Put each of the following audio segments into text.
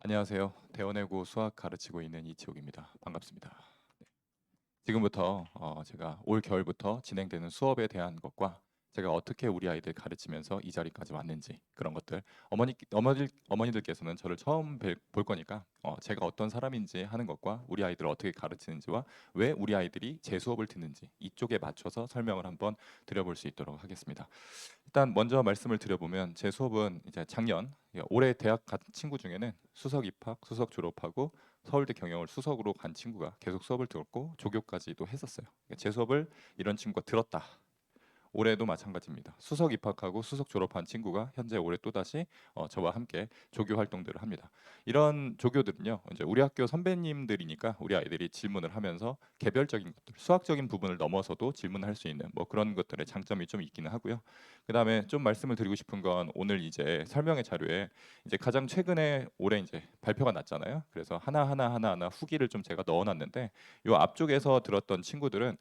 안녕하세요. 대원외고 수학 가르치고 있는 이치옥입니다. 반갑습니다. 네. 지금부터 제가 올 겨울부터 진행되는 수업에 대한 것과 제가 어떻게 우리 아이들 가르치면서 이 자리까지 왔는지 그런 것들 어머니들께서는 저를 처음 볼 거니까 제가 어떤 사람인지 하는 것과 우리 아이들을 어떻게 가르치는지와 왜 우리 아이들이 제 수업을 듣는지 이쪽에 맞춰서 설명을 한번 드려볼 수 있도록 하겠습니다. 일단 먼저 말씀을 드려보면 제 수업은 이제 작년 올해 대학 간 친구 중에는 수석 입학, 수석 졸업하고 서울대 경영을 수석으로 간 친구가 계속 수업을 들었고 조교까지도 했었어요. 제 수업을 이런 친구가 들었다. 올해도 마찬가지입니다. 수석 입학하고 수석 졸업한 친구가 현재 올해 또다시 저와 함께 조교 활동들을 합니다. 이런 조교들은요, 이제 우리 학교 선배님들이니까 우리 아이들이 질문을 하면서 개별적인 것들, 수학적인 부분을 넘어서도 질문을 할 수 있는 뭐 그런 것들의 장점이 좀 있기는 하고요. 그다음에 좀 말씀을 드리고 싶은 건 오늘 이제 설명의 자료에 이제 가장 최근에 올해 이제 발표가 났잖아요. 그래서 하나 후기를 좀 제가 넣어놨는데 요 앞쪽에서 들었던 친구들은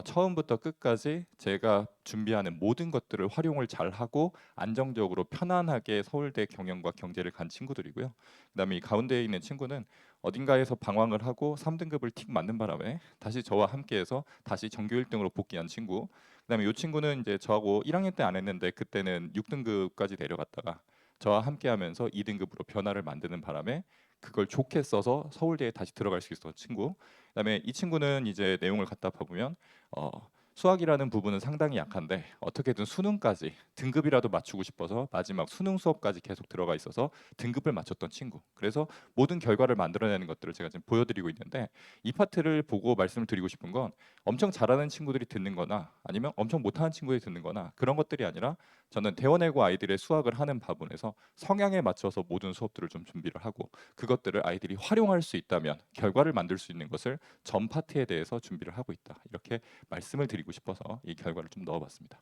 처음부터 끝까지 제가 준비하는 모든 것들을 활용을 잘 하고 안정적으로 편안하게 서울대 경영과 경제를 간 친구들이고요. 그다음에 이 가운데에 있는 친구는 어딘가에서 방황을 하고 3등급을 틱 맞는 바람에 다시 저와 함께해서 다시 전교 1등으로 복귀한 친구. 그다음에 이 친구는 이제 저하고 1학년 때 안 했는데 그때는 6등급까지 내려갔다가 저와 함께하면서 2등급으로 변화를 만드는 바람에 그걸 좋게 써서 서울대에 다시 들어갈 수 있었던 친구. 그다음에 이 친구는 이제 내용을 갖다 봐보면 어, 수학이라는 부분은 상당히 약한데 어떻게든 수능까지 등급이라도 맞추고 싶어서 마지막 수능 수업까지 계속 들어가 있어서 등급을 맞췄던 친구. 그래서 모든 결과를 만들어내는 것들을 제가 지금 보여드리고 있는데 이 파트를 보고 말씀을 드리고 싶은 건 엄청 잘하는 친구들이 듣는 거나 아니면 엄청 못하는 친구들이 듣는 거나 그런 것들이 아니라 저는 대원외고 아이들의 수학을 하는 바분에서 성향에 맞춰서 모든 수업들을 좀 준비를 하고 그것들을 아이들이 활용할 수 있다면 결과를 만들 수 있는 것을 전 파트에 대해서 준비를 하고 있다. 이렇게 말씀을 드리고 싶어서 이 결과를 좀 넣어봤습니다.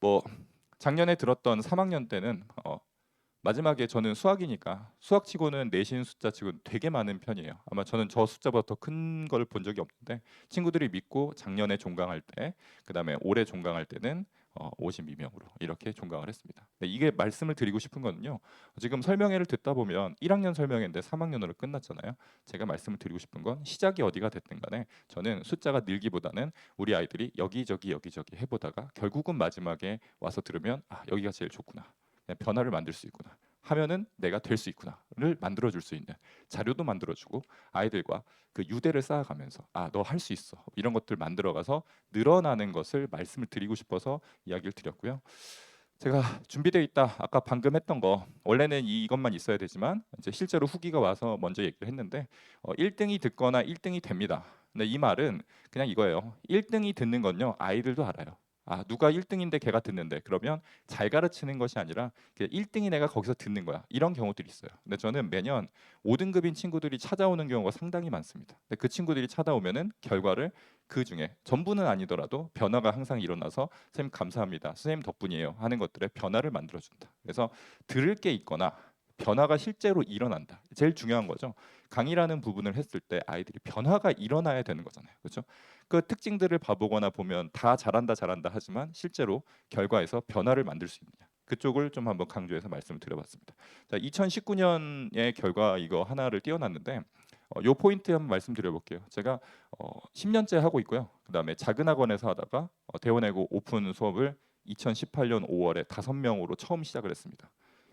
뭐 작년에 들었던 3학년 때는 마지막에 저는 수학이니까 수학치고는 내신 숫자치고는 되게 많은 편이에요. 아마 저는 저 숫자보다 더 큰 걸 본 적이 없는데 친구들이 믿고 작년에 종강할 때, 그다음에 올해 종강할 때는 52명으로 이렇게 종강을 했습니다. 네, 이게 말씀을 드리고 싶은 거는요. 지금 설명회를 듣다 보면 1학년 설명회인데 3학년으로 끝났잖아요. 제가 말씀을 드리고 싶은 건 시작이 어디가 됐든 간에 저는 숫자가 늘기보다는 우리 아이들이 여기저기 해보다가 결국은 마지막에 와서 들으면 아 여기가 제일 좋구나. 변화를 만들 수 있구나. 하면은 내가 될 수 있구나를 만들어 줄 수 있는 자료도 만들어 주고 아이들과 그 유대를 쌓아가면서 아 너 할 수 있어 이런 것들 만들어 가서 늘어나는 것을 말씀을 드리고 싶어서 이야기를 드렸고요. 제가 준비되어 있다 아까 방금 했던 거 원래는 이것만 있어야 되지만 이제 실제로 후기가 와서 먼저 얘기를 했는데 1등이 듣거나 1등이 됩니다. 근데 이 말은 그냥 이거예요. 1등이 듣는 건요 아이들도 알아요. 아 누가 1등인데 걔가 듣는데 그러면 잘 가르치는 것이 아니라 1등이 내가 거기서 듣는 거야 이런 경우들이 있어요. 근데 저는 매년 5등급인 친구들이 찾아오는 경우가 상당히 많습니다. 근데 그 친구들이 찾아오면은 결과를 그 중에 전부는 아니더라도 변화가 항상 일어나서 선생님 감사합니다. 선생님 덕분이에요. 하는 것들의 변화를 만들어준다. 그래서 들을 게 있거나 변화가 실제로 일어난다. 제일 중요한 거죠. 강의라는 부분을 했을 때 아이들이 변화가 일어나야 되는 거잖아요. 그렇죠? 그 특징들을 봐보거나 보면 다 잘한다 하지만 실제로 결과에서 변화를 만들 수 있느냐. 그쪽을 좀 한번 강조해서 말씀을 드려봤습니다. 자, 2019년의 결과 이거 하나를 띄워놨는데 요 포인트 한번 말씀드려볼게요. 제가 10년째 하고 있고요. 그다음에 작은 학원에서 하다가 대원외고 오픈 수업을 2018년 5월에 5명으로 처음 시작을 했습니다.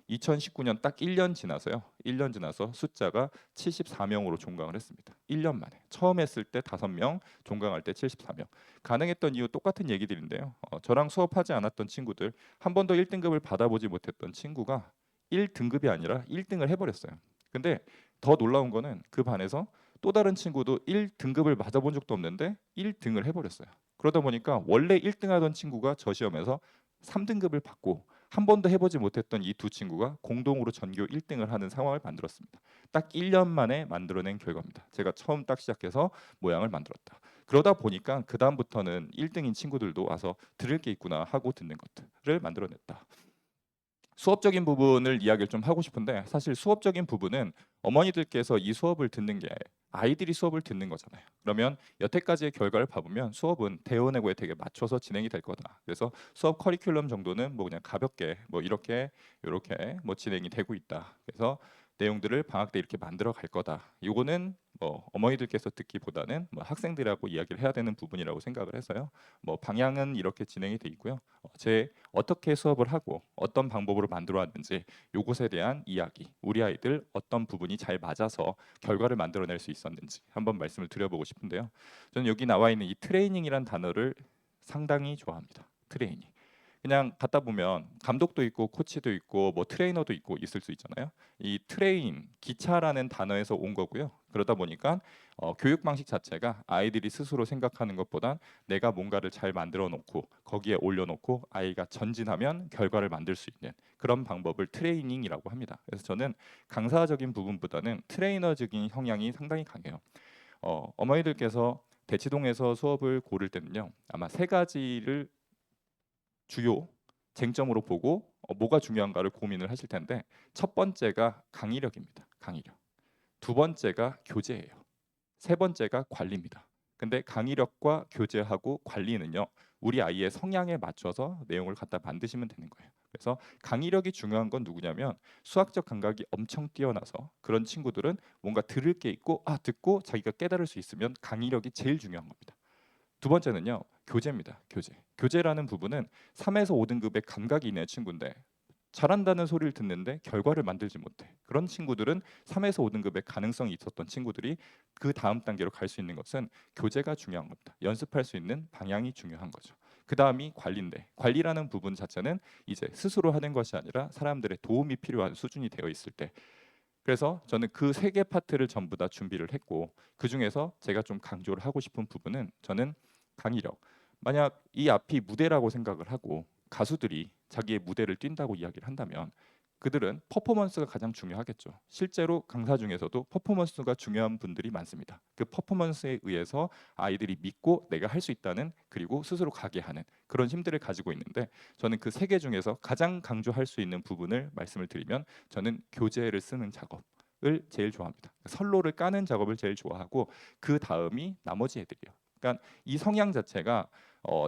2019년 딱 1년 지나서요. 1년 지나서 숫자가 74명으로 종강을 했습니다. 1년 만에. 처음 했을 때 5명, 종강할 때 74명. 가능했던 이유 똑같은 얘기들인데요. 저랑 수업하지 않았던 친구들, 한 번도 1등급을 받아보지 못했던 친구가 1등급이 아니라 1등을 해버렸어요. 근데 더 놀라운 거는 그 반에서 또 다른 친구도 1등급을 맞아본 적도 없는데 1등을 해버렸어요. 그러다 보니까 원래 1등 하던 친구가 저 시험에서 3등급을 받고 한 번도 해보지 못했던 이 두 친구가 공동으로 전교 1등을 하는 상황을 만들었습니다. 딱 1년 만에 만들어낸 결과입니다. 제가 처음 딱 시작해서 모양을 만들었다. 그러다 보니까 그 다음부터는 1등인 친구들도 와서 들을 게 있구나 하고 듣는 것들을 만들어냈다. 수업적인 부분을 이야기를 좀 하고 싶은데 사실 수업적인 부분은 어머니들께서 이 수업을 듣는 게 아이들이 수업을 듣는 거잖아요. 그러면 여태까지의 결과를 봐보면 수업은 대원외고에 되게 맞춰서 진행이 될 거다. 그래서 수업 커리큘럼 정도는 뭐 그냥 가볍게 뭐 이렇게 뭐 진행이 되고 있다. 그래서 내용들을 방학 때 이렇게 만들어 갈 거다. 이거는 뭐 어머니들께서 듣기보다는 뭐 학생들하고 이야기를 해야 되는 부분이라고 생각을 해서요. 뭐 방향은 이렇게 진행이 돼 있고요. 제 어떻게 수업을 하고 어떤 방법으로 만들어 왔는지 요것에 대한 이야기, 우리 아이들 어떤 부분이 잘 맞아서 결과를 만들어낼 수 있었는지 한번 말씀을 드려보고 싶은데요. 저는 여기 나와 있는 이 트레이닝이란 단어를 상당히 좋아합니다. 트레이닝. 그냥 갖다 보면 감독도 있고 코치도 있고 뭐 트레이너도 있고 있을 수 있잖아요. 이 트레인 기차라는 단어에서 온 거고요. 그러다 보니까 교육 방식 자체가 아이들이 스스로 생각하는 것보단 내가 뭔가를 잘 만들어 놓고 거기에 올려 놓고 아이가 전진하면 결과를 만들 수 있는 그런 방법을 트레이닝이라고 합니다. 그래서 저는 강사적인 부분보다는 트레이너적인 성향이 상당히 강해요. 어머니들께서 대치동에서 수업을 고를 때는요. 아마 세 가지를 주요 쟁점으로 보고 뭐가 중요한가를 고민을 하실 텐데 첫 번째가 강의력입니다. 강의력. 두 번째가 교재예요. 세 번째가 관리입니다. 근데 강의력과 교재하고 관리는요. 우리 아이의 성향에 맞춰서 내용을 갖다 만드시면 되는 거예요. 그래서 강의력이 중요한 건 누구냐면 수학적 감각이 엄청 뛰어나서 그런 친구들은 뭔가 들을 게 있고 듣고 자기가 깨달을 수 있으면 강의력이 제일 중요한 겁니다. 두 번째는요. 교재입니다. 교재. 교재라는 부분은 3에서 5등급의 감각이 있는 친구인데 잘한다는 소리를 듣는데 결과를 만들지 못해. 그런 친구들은 3에서 5등급의 가능성이 있었던 친구들이 그 다음 단계로 갈 수 있는 것은 교재가 중요한 겁니다. 연습할 수 있는 방향이 중요한 거죠. 그 다음이 관리인데 관리라는 부분 자체는 이제 스스로 하는 것이 아니라 사람들의 도움이 필요한 수준이 되어 있을 때 그래서 저는 그 세 개 파트를 전부 다 준비를 했고 그 중에서 제가 좀 강조를 하고 싶은 부분은 저는 강의력. 만약 이 앞이 무대라고 생각을 하고 가수들이 자기의 무대를 뛴다고 이야기를 한다면 그들은 퍼포먼스가 가장 중요하겠죠. 실제로 강사 중에서도 퍼포먼스가 중요한 분들이 많습니다. 그 퍼포먼스에 의해서 아이들이 믿고 내가 할 수 있다는 그리고 스스로 가게 하는 그런 힘들을 가지고 있는데 저는 그 세 개 중에서 가장 강조할 수 있는 부분을 말씀을 드리면 저는 교재를 쓰는 작업을 제일 좋아합니다. 선로를 까는 작업을 제일 좋아하고 그 다음이 나머지 애들이요. 그러니까 이 성향 자체가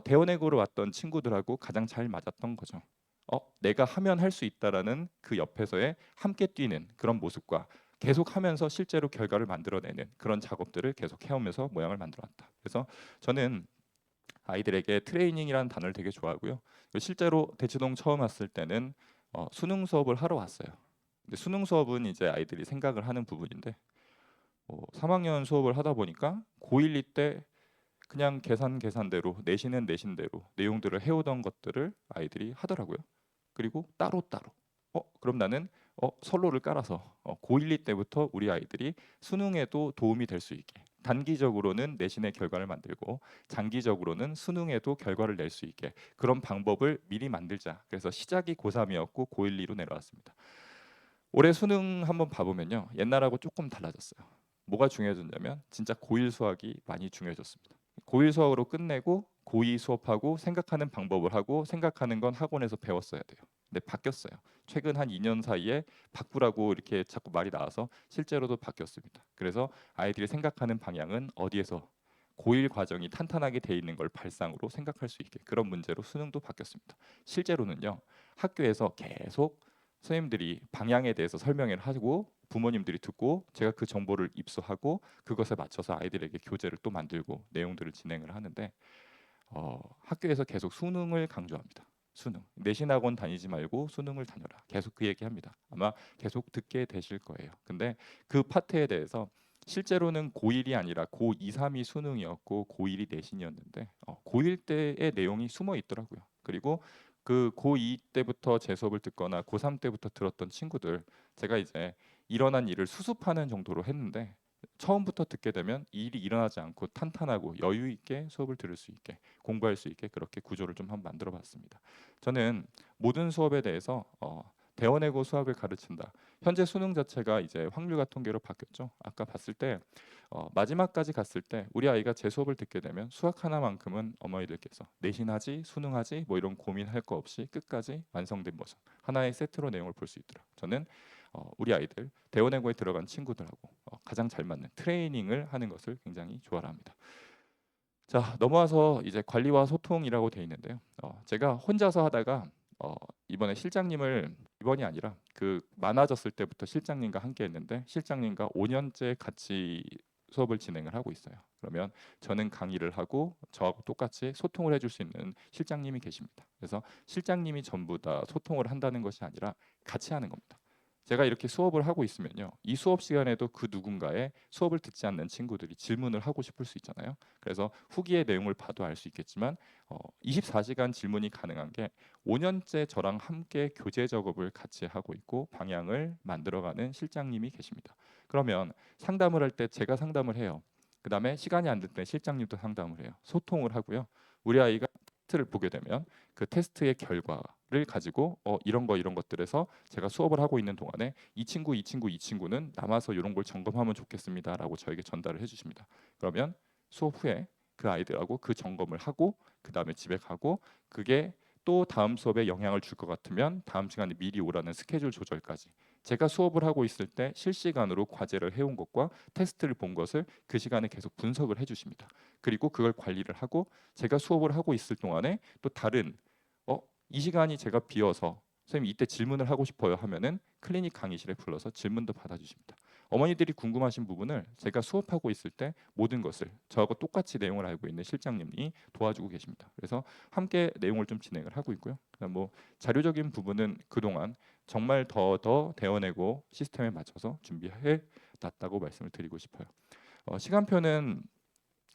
대원외고로 왔던 친구들하고 가장 잘 맞았던 거죠. 내가 하면 할 수 있다라는 그 옆에서의 함께 뛰는 그런 모습과 계속 하면서 실제로 결과를 만들어내는 그런 작업들을 계속 해오면서 모양을 만들어왔다. 그래서 저는 아이들에게 트레이닝이라는 단어를 되게 좋아하고요. 실제로 대치동 처음 왔을 때는 수능 수업을 하러 왔어요. 근데 수능 수업은 이제 아이들이 생각을 하는 부분인데 3학년 수업을 하다 보니까 고1, 2 때 그냥 계산대로 내신은 내신대로 내용들을 해오던 것들을 아이들이 하더라고요. 그리고 따로따로. 그럼 나는 선로를 깔아서 고1, 2 때부터 우리 아이들이 수능에도 도움이 될 수 있게 단기적으로는 내신의 결과를 만들고 장기적으로는 수능에도 결과를 낼 수 있게 그런 방법을 미리 만들자. 그래서 시작이 고3이었고 고1, 2로 내려왔습니다. 올해 수능 한번 봐보면요. 옛날하고 조금 달라졌어요. 뭐가 중요해졌냐면 진짜 고1 수학이 많이 중요해졌습니다. 고1 수학으로 끝내고 고2 수업하고 생각하는 방법을 하고 생각하는 건 학원에서 배웠어야 돼요. 근데 바뀌었어요. 최근 한 2년 사이에 바꾸라고 이렇게 자꾸 말이 나와서 실제로도 바뀌었습니다. 그래서 아이들이 생각하는 방향은 어디에서 고1 과정이 탄탄하게 돼 있는 걸 발상으로 생각할 수 있게 그런 문제로 수능도 바뀌었습니다. 실제로는요. 학교에서 계속 선생님들이 방향에 대해서 설명을 하고 부모님들이 듣고 제가 그 정보를 입수하고 그것에 맞춰서 아이들에게 교재를 또 만들고 내용들을 진행을 하는데 학교에서 계속 수능을 강조합니다. 수능. 내신 학원 다니지 말고 수능을 다녀라. 계속 그 얘기합니다. 아마 계속 듣게 되실 거예요. 근데 그 파트에 대해서 실제로는 고1이 아니라 고2, 3이 수능이었고 고1이 내신이었는데 고1 때의 내용이 숨어 있더라고요. 그리고 그 고2 때부터 제 수업을 듣거나 고3 때부터 들었던 친구들 제가 이제 일어난 일을 수습하는 정도로 했는데 처음부터 듣게 되면 이 일이 일어나지 않고 탄탄하고 여유 있게 수업을 들을 수 있게 공부할 수 있게 그렇게 구조를 좀 한번 만들어 봤습니다. 저는 모든 수업에 대해서 대원외고 수학을 가르친다. 현재 수능 자체가 이제 확률과 통계로 바뀌었죠. 아까 봤을 때 마지막까지 갔을 때 우리 아이가 제 수업을 듣게 되면 수학 하나만큼은 어머니들께서 내신하지 수능하지 뭐 이런 고민할 거 없이 끝까지 완성된 모습 하나의 세트로 내용을 볼 수 있도록 저는 우리 아이들 대원외고에 들어간 친구들하고 가장 잘 맞는 트레이닝을 하는 것을 굉장히 좋아합니다. 자 넘어와서 이제 관리와 소통이라고 돼 있는데요. 제가 혼자서 하다가 이번에 실장님을 이번이 아니라 그 많아졌을 때부터 실장님과 함께 했는데 실장님과 5년째 같이 수업을 진행을 하고 있어요. 그러면 저는 강의를 하고 저하고 똑같이 소통을 해줄 수 있는 실장님이 계십니다. 그래서 실장님이 전부 다 소통을 한다는 것이 아니라 같이 하는 겁니다. 제가 이렇게 수업을 하고 있으면요, 이 수업 시간에도 그 누군가의 수업을 듣지 않는 친구들이 질문을 하고 싶을 수 있잖아요. 그래서 후기의 내용을 봐도 알 수 있겠지만 24시간 질문이 가능한 게 5년째 저랑 함께 교재 작업을 같이 하고 있고 방향을 만들어가는 실장님이 계십니다. 그러면 상담을 할 때 제가 상담을 해요. 그다음에 시간이 안 될 때 실장님도 상담을 해요. 소통을 하고요. 우리 아이가 테스트를 보게 되면 그 테스트의 결과를 가지고 이런 것들에서 제가 수업을 하고 있는 동안에 이 친구는 남아서 이런 걸 점검하면 좋겠습니다라고 저에게 전달을 해주십니다. 그러면 수업 후에 그 아이들하고 그 점검을 하고 그 다음에 집에 가고 그게 또 다음 수업에 영향을 줄 것 같으면 다음 시간에 미리 오라는 스케줄 조절까지 제가 수업을 하고 있을 때 실시간으로 과제를 해온 것과 테스트를 본 것을 그 시간에 계속 분석을 해주십니다. 그리고 그걸 관리를 하고 제가 수업을 하고 있을 동안에 또 다른 이 시간이 제가 비어서 선생님 이때 질문을 하고 싶어요 하면은 클리닉 강의실에 불러서 질문도 받아주십니다. 어머니들이 궁금하신 부분을 제가 수업하고 있을 때 모든 것을 저하고 똑같이 내용을 알고 있는 실장님이 도와주고 계십니다. 그래서 함께 내용을 좀 진행을 하고 있고요. 그다음 뭐 자료적인 부분은 그동안 정말 더 대어내고 시스템에 맞춰서 준비해 놨다고 말씀을 드리고 싶어요. 시간표는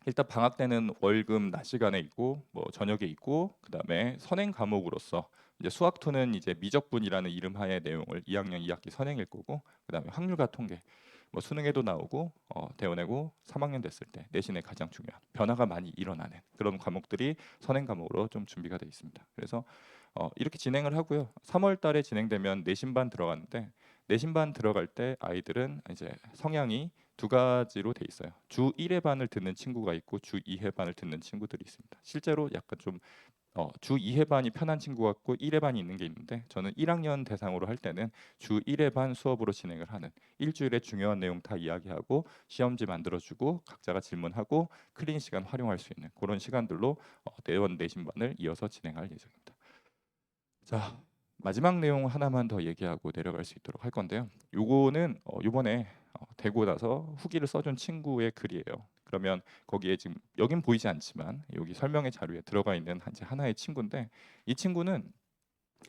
일단 방학 때는 월금 낮 시간에 있고 뭐 저녁에 있고 그다음에 선행 과목으로서 이제 수학 2는 이제 미적분이라는 이름 하에 내용을 2학년 2학기 선행일 거고 그다음에 확률과 통계 뭐 수능에도 나오고 대원내고 3학년 됐을 때 내신에 가장 중요한 변화가 많이 일어나는 그런 과목들이 선행 과목으로 좀 준비가 되어 있습니다. 그래서 이렇게 진행을 하고요. 3월 달에 진행되면 내신반 들어가는데 내신반 들어갈 때 아이들은 이제 성향이 두 가지로 돼 있어요. 주 1회 반을 듣는 친구가 있고 주 2회 반을 듣는 친구들이 있습니다. 실제로 약간 좀 주 2회 반이 편한 친구 같고 1회 반이 있는 게 있는데 저는 1학년 대상으로 할 때는 주 1회 반 수업으로 진행을 하는 일주일에 중요한 내용 다 이야기하고 시험지 만들어주고 각자가 질문하고 클린 시간 활용할 수 있는 그런 시간들로 내원 내신반을 이어서 진행할 예정입니다. 자, 마지막 내용 하나만 더 얘기하고 내려갈 수 있도록 할 건데요. 요거는 요번에 되고 나서 후기를 써준 친구의 글이에요. 그러면 거기에 지금 여긴 보이지 않지만 여기 설명의 자료에 들어가 있는 하나의 친구인데 이 친구는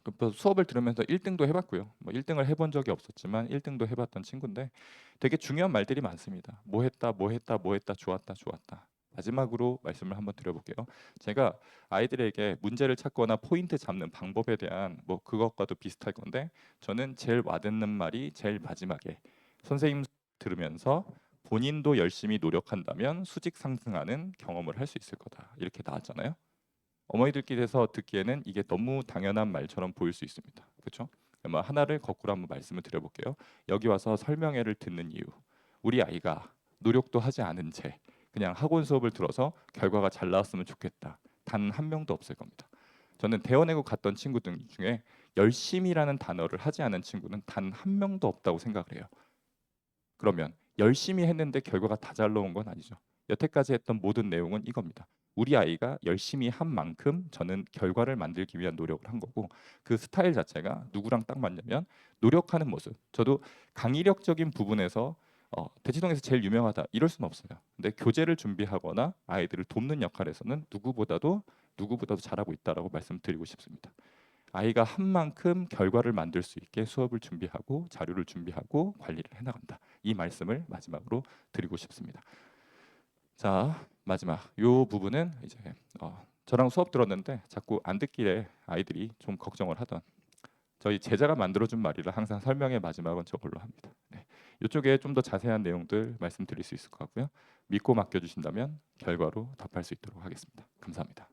그 수업을 들으면서 1등도 해봤고요. 뭐 1등을 해본 적이 없었지만 1등도 해봤던 친구인데 되게 중요한 말들이 많습니다. 뭐 했다, 뭐 했다, 뭐 했다, 좋았다, 좋았다. 마지막으로 말씀을 한번 드려볼게요. 제가 아이들에게 문제를 찾거나 포인트 잡는 방법에 대한 뭐 그것과도 비슷할 건데 저는 제일 와닿는 말이 제일 마지막에 선생님 들으면서 본인도 열심히 노력한다면 수직 상승하는 경험을 할 수 있을 거다. 이렇게 나왔잖아요. 어머니들께서 듣기에는 이게 너무 당연한 말처럼 보일 수 있습니다. 그렇죠? 아마 하나를 거꾸로 한번 말씀을 드려볼게요. 여기 와서 설명회를 듣는 이유. 우리 아이가 노력도 하지 않은 채 그냥 학원 수업을 들어서 결과가 잘 나왔으면 좋겠다. 단 한 명도 없을 겁니다. 저는 대원외고 갔던 친구들 중에 열심히라는 단어를 하지 않은 친구는 단 한 명도 없다고 생각을 해요. 그러면 열심히 했는데 결과가 다 잘 나온 건 아니죠. 여태까지 했던 모든 내용은 이겁니다. 우리 아이가 열심히 한 만큼 저는 결과를 만들기 위한 노력을 한 거고 그 스타일 자체가 누구랑 딱 맞냐면 노력하는 모습. 저도 강의력적인 부분에서 대치동에서 제일 유명하다 이럴 수는 없어요. 근데 교재를 준비하거나 아이들을 돕는 역할에서는 누구보다도 잘하고 있다라고 말씀드리고 싶습니다. 아이가 한 만큼 결과를 만들 수 있게 수업을 준비하고 자료를 준비하고 관리를 해나간다. 이 말씀을 마지막으로 드리고 싶습니다. 자, 마지막 요 부분은 이제 저랑 수업 들었는데 자꾸 안 듣기에 아이들이 좀 걱정을 하던 저희 제자가 만들어준 말이라 항상 설명의 마지막은 저걸로 합니다. 네. 이쪽에 좀 더 자세한 내용들 말씀드릴 수 있을 것 같고요. 믿고 맡겨주신다면 결과로 답할 수 있도록 하겠습니다. 감사합니다.